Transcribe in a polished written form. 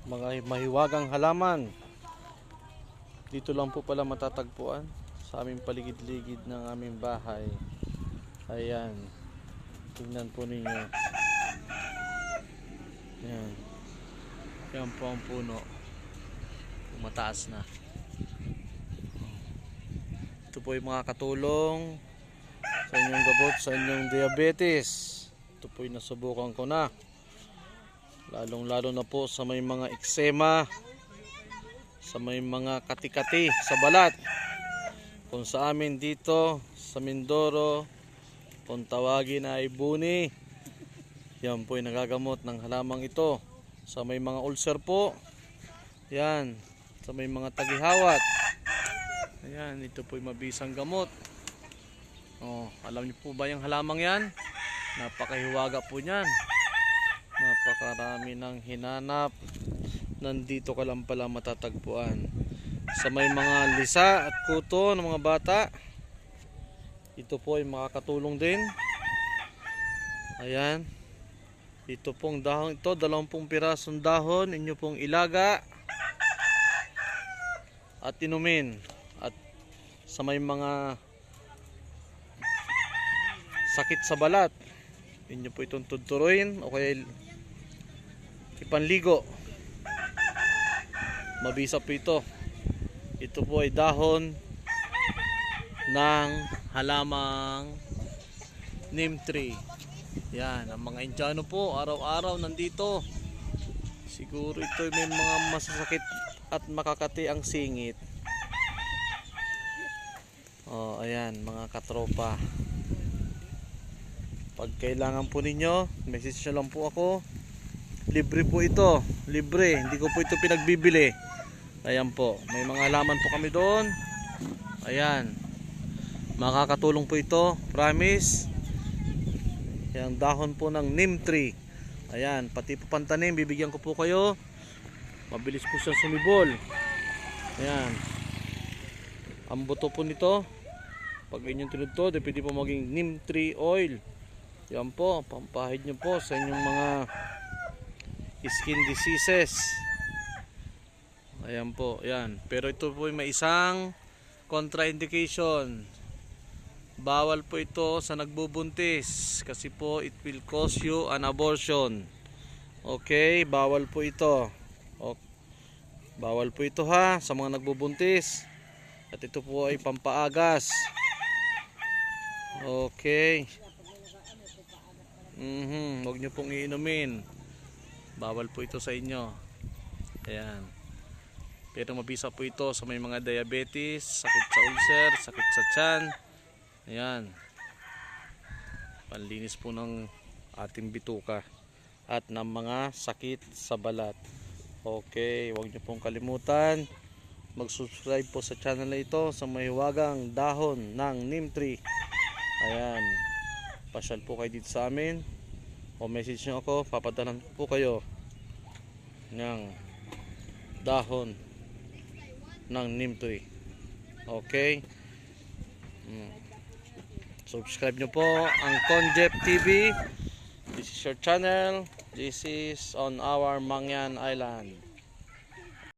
mga mahiwagang halaman. Dito lang po pala matatagpuan sa aming paligid-ligid ng aming bahay. Ayan, tingnan po ninyo. Ayan, yan po ang puno, mataas na. Ito po yung makakatulong sa inyong gabot, sa inyong diabetes. Ito po yung nasubukan ko na, lalong lalo na po sa may mga eksema, sa may mga kati-kati sa balat. Kung sa amin dito sa Mindoro, kung tawagin ay buni, yan po yung nagagamot ng halamang ito. Sa may mga ulcer po, yan, sa may mga tagihawat, ayan, ito po yung mabisang gamot. Alam niyo po ba yung halamang yan? Napakahiwaga po niyan, napakarami ng hinanap, nandito ka lang pala matatagpuan. Sa may mga lisa at kuto ng mga bata, ito po ay makakatulong din. Ayan, ito pong dahon ito, 20 pirasong dahon, inyo pong ilaga at inumin. At sa may mga sakit sa balat, inyo po itong tuturuin o kaya ipanligo. Mabisa po ito. Ito po ay dahon ng halamang neem tree. Yan, ang mga Indiano po araw-araw nandito. Siguro ito may mga masasakit at makakati ang singit. Ayan mga katropa, pag kailangan po ninyo, message nyo lang po ako. Libre po ito, libre, hindi ko po ito pinagbibili. Ayan po, may mga halaman po kami doon. Ayan, makakatulong po ito, promise. Yung dahon po ng neem tree. Ayan, pati po pantanim, bibigyan ko po kayo. Mabilis po siyang sumibol. Ayan, ang buto po nito, pag inyong tinudtod, pwede po maging neem tree oil. Yan po, pampahid nyo po sa inyong mga skin diseases. Ayan po, yan. Pero ito po may isang contraindication. Bawal po ito sa nagbubuntis kasi po it will cause you an abortion. Okay, bawal po ito. Bawal po ito ha sa mga nagbubuntis. At ito po ay pampaagas. Okay. Huwag nyo pong iinumin. Bawal po ito sa inyo. Ayan. Pero mabisa po ito sa may mga diabetes, sakit sa ulcer, sakit sa tiyan. Ayan, panlinis po ng ating bituka at ng mga sakit sa balat. Okay, huwag niyo pong kalimutan mag-subscribe po sa channel na ito sa mahiwagang dahon ng neem tree. Ayan, pasyal po kayo dito sa amin o message nyo ako, papadalan po kayo ng dahon ng neem tree. Okay, subscribe nyo po ang Conjep TV. This is your channel. This is on our Mangyan Island.